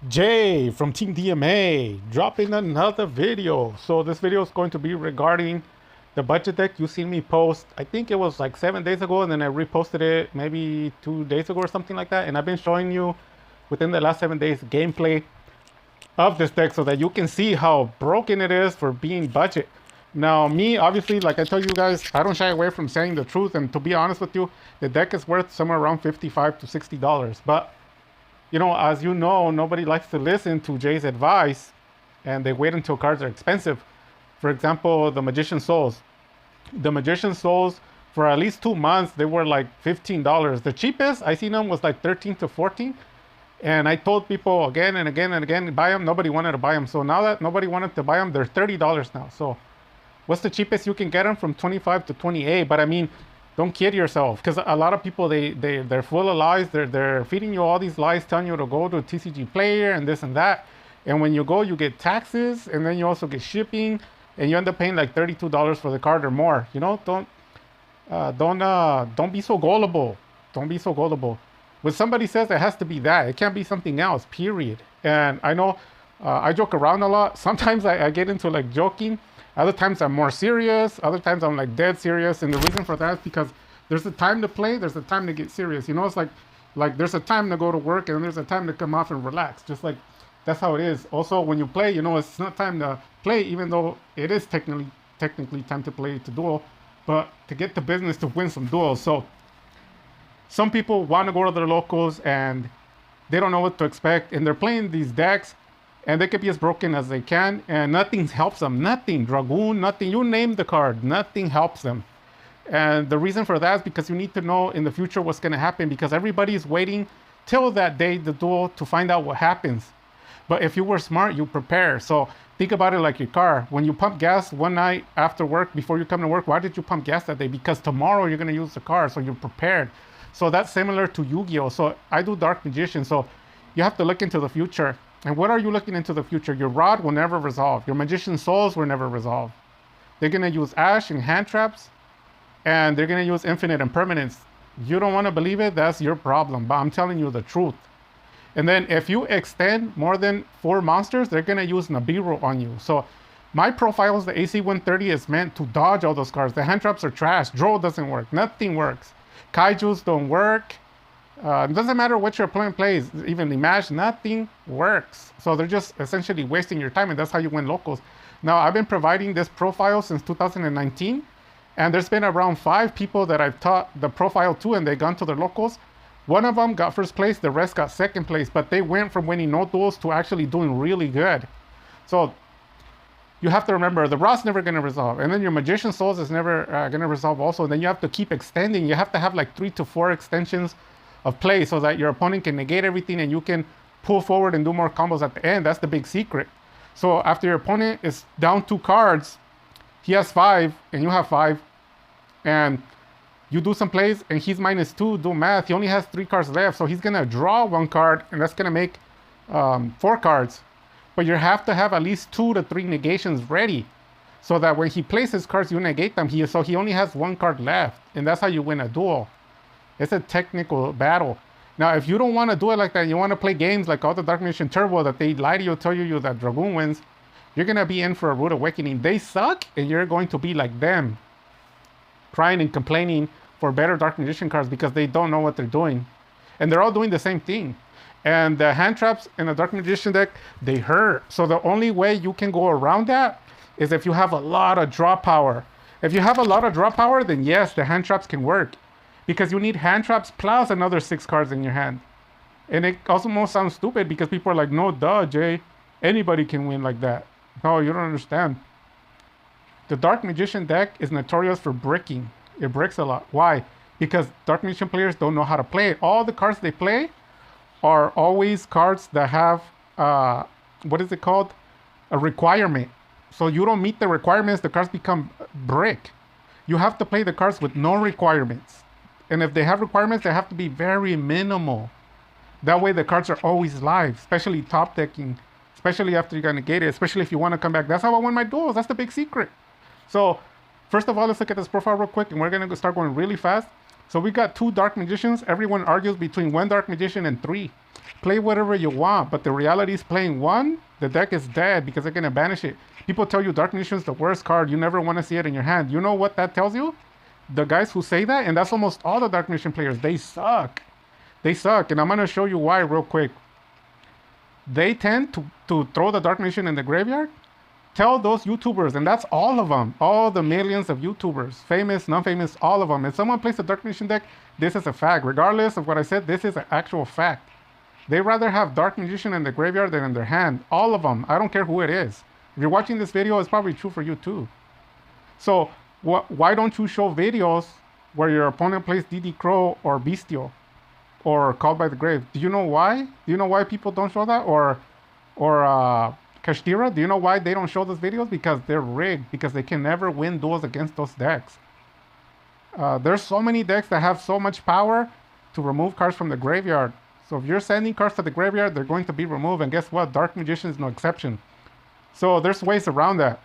Jay from Team DMA dropping another video. So this video is going to be regarding the budget deck. You seen me post, I think it was like 7 days ago, and then I reposted it maybe 2 days ago or something like that. And I've been showing you within the last 7 days gameplay of this deck so that you can see how broken it is for being budget. Now, me, obviously, like I tell you guys, I don't shy away from saying the truth. And to be honest with you, the deck is worth somewhere around $55 to $60. But as you know, nobody likes to listen to Jay's advice and they wait until cards are expensive. For example, the Magician Souls. The Magician Souls, for at least 2 months, they were like $15. The cheapest I seen them was like 13 to 14. And I told people again and again and again, buy them. Nobody wanted to buy them. So now that nobody wanted to buy them, they're $30 now. So what's the cheapest you can get them? From 25 to 28. But I mean, don't kid yourself, because a lot of people they're full of lies. They're feeding you all these lies, telling you to go to a TCG player and this and that. And when you go, you get taxes, and then you also get shipping, and you end up paying like $32 for the card or more. Don't be so gullible. Don't be so gullible. When somebody says it has to be that, it can't be something else. Period. And I know I joke around a lot. Sometimes I get into like joking. Other times I'm more serious. Other times I'm like dead serious. And the reason for that is because there's a time to play. There's a time to get serious. It's like there's a time to go to work and there's a time to come off and relax. Just like that's how it is. Also, when you play, it's not time to play, even though it is technically time to play to duel, but to get the business to win some duels. So some people want to go to their locals and they don't know what to expect, and they're playing these decks and they could be as broken as they can and nothing helps them. Nothing. Dragoon, nothing. You name the card, nothing helps them. And the reason for that is because you need to know in the future what's going to happen, because everybody is waiting till that day, the duel, to find out what happens. But if you were smart, you prepare. So think about it like your car. When you pump gas one night after work, before you come to work, why did you pump gas that day? Because tomorrow you're going to use the car, so you're prepared. So that's similar to Yu-Gi-Oh! So I do Dark Magician, so you have to look into the future. And what are you looking into the future? Your Rod will never resolve. Your Magician Souls will never resolve. They're going to use Ash and hand traps, and they're going to use Infinite Impermanence. You don't want to believe it? That's your problem. But I'm telling you the truth. And then if you extend more than 4 monsters, they're going to use Nibiru on you. So my profiles, the AC 130 is meant to dodge all those cards. The hand traps are trash. Draw doesn't work. Nothing works. Kaijus don't work. It doesn't matter what your opponent plays. Even Image, nothing works. So they're just essentially wasting your time, and that's how you win locals. Now, I've been providing this profile since 2019, and there's been around 5 people that I've taught the profile to, and they've gone to their locals. One of them got first place, the rest got second place, but they went from winning no duels to actually doing really good. So you have to remember, the Rod's never going to resolve, and then your Magician Souls is never going to resolve also. And then you have to keep extending. You have to have like 3 to 4 extensions of play so that your opponent can negate everything and you can pull forward and do more combos at the end. That's the big secret. So after your opponent is down 2 cards, he has 5 and you have 5, and you do some plays and he's -2, do math, he only has 3 cards left, so he's gonna draw 1 card, and that's gonna make 4 cards. But you have to have at least 2 to 3 negations ready, so that when he plays his cards, you negate them. So he only has 1 card left, and that's how you win a duel. It's a technical battle. Now, if you don't want to do it like that, you want to play games like all the Dark Magician Turbo that they lie to you, tell you that Dragoon wins, you're gonna be in for a rude awakening. They suck, and you're going to be like them, crying and complaining for better Dark Magician cards because they don't know what they're doing. And they're all doing the same thing. And the hand traps in the Dark Magician deck, they hurt. So the only way you can go around that is if you have a lot of draw power. If you have a lot of draw power, then yes, the hand traps can work, because you need hand traps plus another 6 cards in your hand. And it also most sounds stupid because people are like, no, duh, Jay, anybody can win like that. No, you don't understand. The Dark Magician deck is notorious for bricking. It bricks a lot. Why? Because Dark Magician players don't know how to play it. All the cards they play are always cards that have, what is it called? A requirement. So you don't meet the requirements, the cards become brick. You have to play the cards with no requirements. And if they have requirements, they have to be very minimal. That way the cards are always live, especially top decking, especially after you got negated, especially if you want to come back. That's how I win my duels. That's the big secret. So first of all, let's look at this profile real quick, and we're going to start going really fast. So we got 2 Dark Magicians. Everyone argues between 1 Dark Magician and 3. Play whatever you want, but the reality is playing 1, the deck is dead because they're going to banish it. People tell you Dark Magician is the worst card. You never want to see it in your hand. You know what that tells you? The guys who say that, and that's almost all the Dark Magician players, they suck. They suck, and I'm going to show you why real quick. They tend to throw the Dark Magician in the graveyard. Tell those YouTubers, and that's all of them, all the millions of YouTubers, famous, non-famous, all of them. If someone plays a Dark Magician deck, this is a fact. Regardless of what I said, this is an actual fact. They rather have Dark Magician in the graveyard than in their hand. All of them. I don't care who it is. If you're watching this video, it's probably true for you too. So why don't you show videos where your opponent plays DD Crow or Bestial or Called by the Grave? Do you know why? Do you know why people don't show that? Or Kashtira, do you know why they don't show those videos? Because they're rigged, because they can never win duels against those decks. There's so many decks that have so much power to remove cards from the graveyard. So if you're sending cards to the graveyard, they're going to be removed. And guess what? Dark Magician is no exception. So there's ways around that.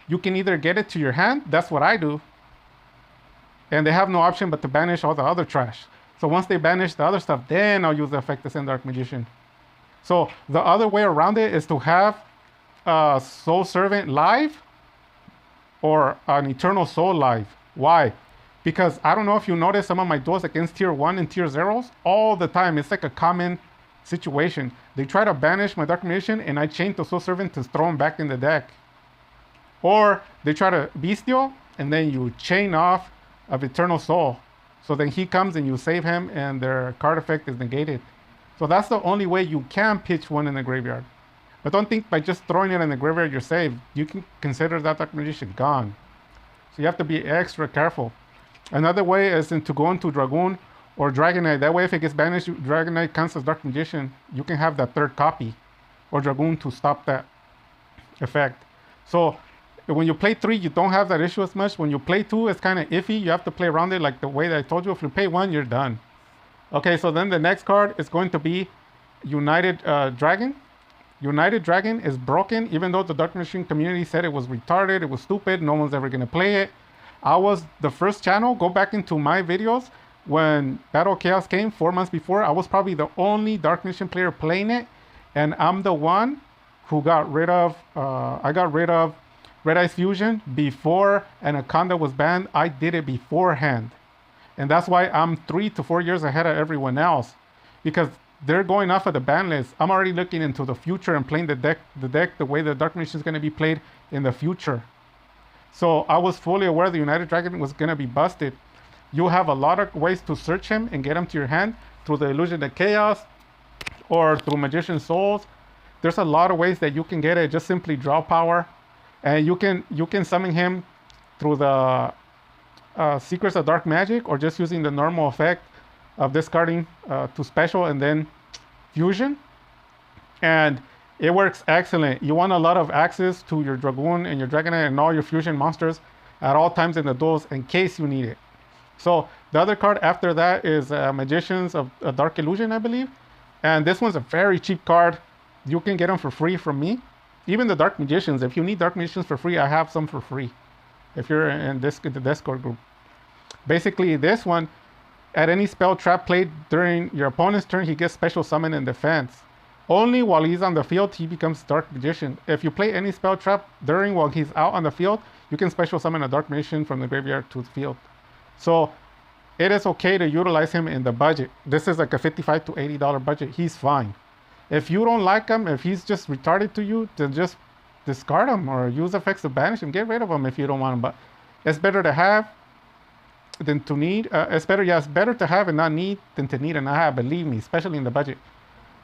You can either get it to your hand. That's what I do. And they have no option but to banish all the other trash. So once they banish the other stuff, then I'll use the effect to send Dark Magician. So the other way around it is to have Soul Servant live or an Eternal Soul live. Why? Because I don't know if you notice some of my duels against tier 1 and tier 0s all the time. It's like a common situation. They try to banish my Dark Magician and I chain the Soul Servant to throw him back in the deck. Or they try to Bestial and then you chain off of Eternal Soul. So then he comes and you save him and their card effect is negated. So that's the only way you can pitch one in the graveyard. But don't think by just throwing it in the graveyard you're safe. You can consider that Dark Magician gone. So you have to be extra careful. Another way is to go into Dragoon or Dragon Knight. That way if it gets banished, Dragon Knight counts as Dark Magician. You can have that 3rd copy or Dragoon to stop that effect. So when you play 3, you don't have that issue as much. When you play 2, it's kind of iffy. You have to play around it like the way that I told you. If you play 1, you're done. Okay, so then the next card is going to be United Dragon. United Dragon is broken, even though the Dark Magician community said it was retarded, it was stupid, no one's ever going to play it. I was the first channel. Go back into my videos. When Battle Chaos came 4 months before, I was probably the only Dark Magician player playing it. And I'm the one who got rid of, I got rid of Red Eyes Fusion before Anaconda was banned. I did it beforehand. And that's why I'm 3 to 4 years ahead of everyone else, because they're going off of the ban list. I'm already looking into the future and playing the deck the way the Dark Magician is going to be played in the future. So I was fully aware the United Dragon was going to be busted. You have a lot of ways to search him and get him to your hand through the Illusion of Chaos or through Magician Souls. There's a lot of ways that you can get it. Just simply draw power, and you can summon him through the Secrets of Dark Magic, or just using the normal effect of discarding to special and then fusion. And it works excellent. You want a lot of access to your Dragoon and your Dragon Knight and all your fusion monsters at all times in the duels in case you need it. So the other card after that is Magicians of Dark Illusion, I believe. And this one's a very cheap card. You can get them for free from me. Even the Dark Magicians, if you need Dark Magicians for free, I have some for free. If you're in the Discord group. Basically, this one, at any spell trap played during your opponent's turn, he gets special summon and defense. Only while he's on the field, he becomes Dark Magician. If you play any spell trap while he's out on the field, you can special summon a Dark Magician from the graveyard to the field. So it is okay to utilize him in the budget. This is like a $55 to $80 budget. He's fine. If you don't like him, if he's just retarded to you, then just discard him or use effects to banish him. Get rid of him if you don't want him. But it's better to have than to need. It's better to have and not need than to need and not have. Believe me, especially in the budget.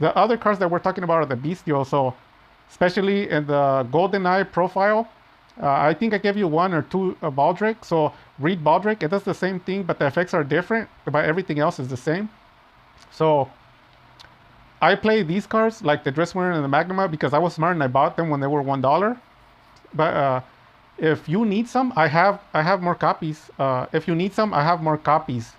The other cards that we're talking about are the Bestial. So especially in the GoldenEye profile, I think I gave you 1 or 2 Baldric. So read Baldric. It does the same thing, but the effects are different. But everything else is the same. So I play these cards like the Dresswearer and the Magnuma because I was smart and I bought them when they were $1. But if you need some, I have more copies. If you need some, I have more copies.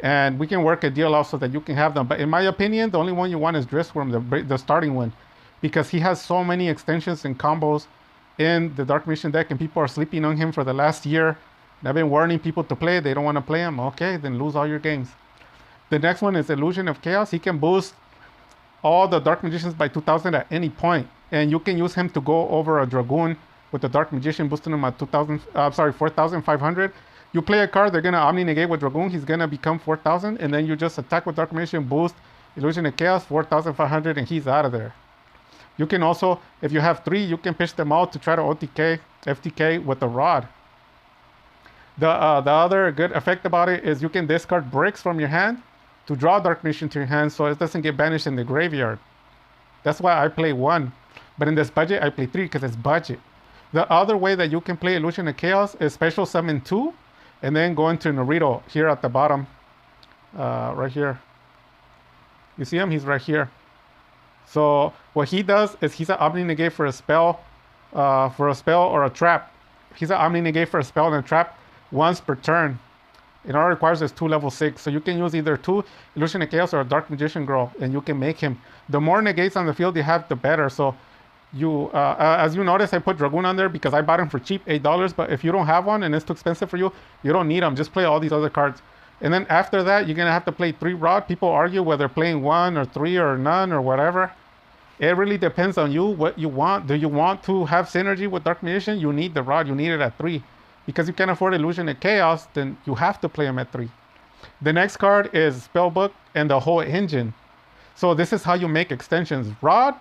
And we can work a deal out so that you can have them. But in my opinion, the only one you want is Dressworm, the starting one. Because he has so many extensions and combos in the Dark Magician deck, and people are sleeping on him for the last year. I've been warning people to play. They don't want to play him. Okay, then lose all your games. The next one is Illusion of Chaos. He can boost all the Dark Magicians by 2000 at any point. And you can use him to go over a Dragoon with the Dark Magician, boosting him at 4,500. You play a card, they're going to Omni Negate with Dragoon. He's going to become 4,000. And then you just attack with Dark Magician, boost Illusion of Chaos, 4,500, and he's out of there. You can also, if you have 3, you can pitch them out to try to OTK, FTK with the Rod. The other good effect about it is you can discard bricks from your hand to draw Dark Magician to your hand so it doesn't get banished in the graveyard. That's why I play 1. But in this budget, I play 3 because it's budget. The other way that you can play Illusion of Chaos is special summon 2 and then go into Naruto here at the bottom. Right here. You see him? He's right here. So what he does is he's an Omni Negate for a spell or a trap. He's an Omni Negate for a spell and a trap once per turn. It all requires is 2 level 6. So you can use either 2 Illusion of Chaos or a Dark Magician Girl, and you can make him. The more negates on the field you have, the better. So you, as you notice, I put Dragoon on there because I bought him for cheap, $8. But if you don't have one and it's too expensive for you, you don't need them. Just play all these other cards. And then after that, you're going to have to play 3 Rod. People argue whether playing 1 or 3 or none or whatever. It really depends on you, what you want. Do you want to have synergy with Dark Magician? You need the Rod. You need it at 3. Because you can't afford Illusion of Chaos, then you have to play him at 3. The next card is Spellbook and the whole engine. So this is how you make extensions. Rod,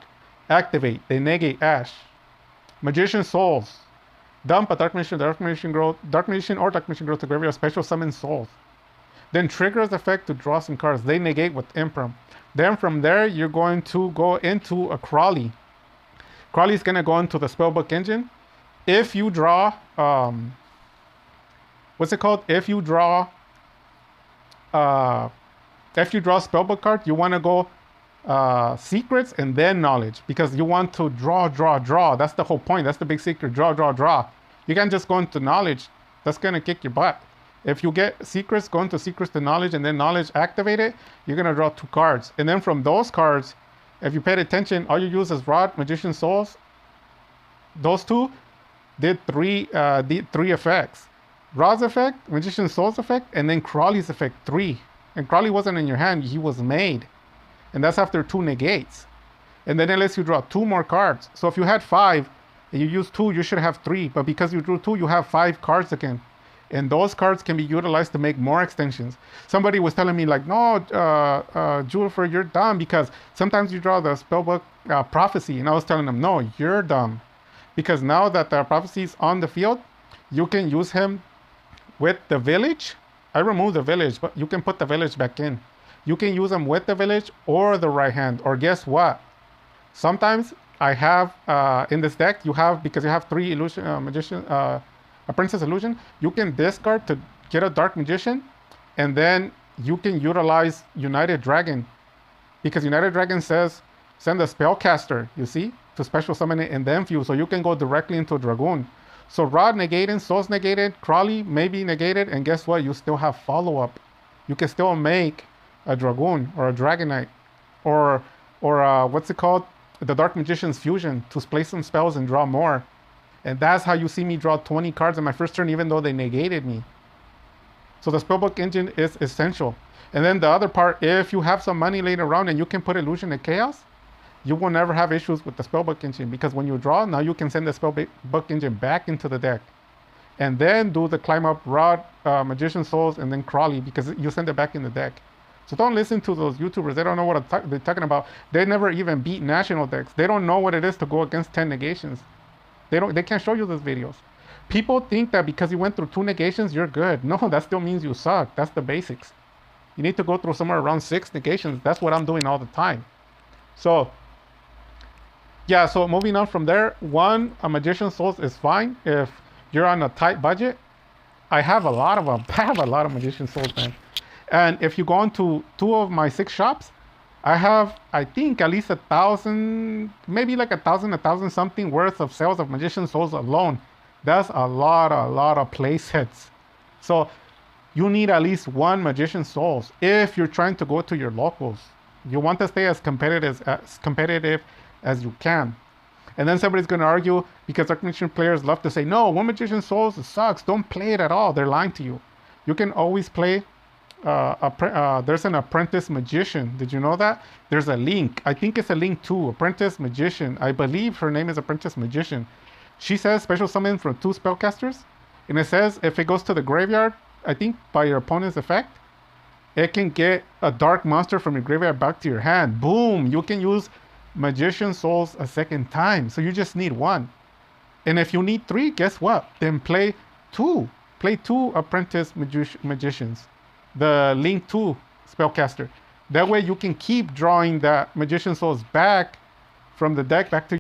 activate. They negate Ash. Magician Souls. Dump a Dark Magician or Dark Magician Girl to graveyard, special summon Souls. Then triggers effect to draw some cards. They negate with Imperm. Then from there, you're going to go into a Crawly. Crawly is going to go into the Spellbook engine. If you draw, what's it called? If you draw Spellbook card, you want to go Secrets and then Knowledge because you want to draw. That's the whole point. That's the big secret. Draw. You can't just go into Knowledge. That's going to kick your butt. If you get Secrets, go into Secrets to Knowledge and then Knowledge activate it, you're going to draw 2 cards. And then from those cards, if you paid attention, all you use is Rod, Magician Souls. Those 2 did 3 effects. Rod's effect, Magician Souls effect, and then Crawly's effect 3. And Crawly wasn't in your hand, he was made. And that's after 2 negates. And then it lets you draw 2 more cards. So if you had 5 and you use 2, you should have 3. But because you drew 2, you have 5 cards again. And those cards can be utilized to make more extensions. Somebody was telling me like, no, Julifer, you're dumb because sometimes you draw the Spellbook Prophecy. And I was telling them, no, you're dumb. Because now that the Prophecy is on the field, you can use him with the Village. I removed the Village, but you can put the Village back in. You can use them with the Village or the right hand. Or guess what? Sometimes I have, in this deck, you have, because you have 3 Illusion a Princess Illusion, you can discard to get a Dark Magician, and then you can utilize United Dragon. Because United Dragon says, send a Spellcaster, you see, to special summon it and then fuse. So you can go directly into a Dragoon. So Rod negated, Souls negated, Crawly maybe negated, and guess what? You still have follow-up. You can still make a Dragoon or a Dragonite. Or what's it called? The Dark Magician's Fusion to play some spells and draw more. And that's how you see me draw 20 cards in my first turn, even though they negated me. So the Spellbook engine is essential. And then the other part, if you have some money laying around and you can put Illusion of Chaos, you will never have issues with the Spellbook engine. Because when you draw, now you can send the Spellbook engine back into the deck. And then do the climb up Rod, Magician Souls, and then Crawly, because you send it back in the deck. So don't listen to those YouTubers. They don't know what they're talking about. They never even beat national decks. They don't know what it is to go against 10 negations. They can't show you those videos. People think that because you went through 2 negations, you're good. No, that still means you suck. That's the basics. You need to go through somewhere around 6 negations. That's what I'm doing all the time. So, yeah, so moving on from there, a Magician Souls is fine if you're on a tight budget. I have a lot of them. I have a lot of Magician Souls, man. And if you go into 2 of my 6 shops, I have, I think, at least 1,000, maybe like 1,000 something worth of sales of Magician Souls alone. That's a lot of play sets. So you need at least 1 Magician Souls if you're trying to go to your locals. You want to stay as competitive as you can. And then somebody's going to argue, because Dark Magician players love to say, no, One Magician Souls sucks. Don't play it at all. They're lying to you. You can always play. There's an Apprentice Magician. Did you know that? There's a link. I think it's a link to Apprentice Magician. I believe her name is Apprentice Magician. She says special summon from 2 spellcasters. And it says if it goes to the graveyard, I think by your opponent's effect, it can get a dark monster from your graveyard back to your hand. Boom! You can use Magician Souls a second time. So you just need 1. And if you need 3, guess what? Then play 2. Play 2 Apprentice Magicians. The Link 2 spellcaster. That way you can keep drawing that Magician Souls back from the deck back to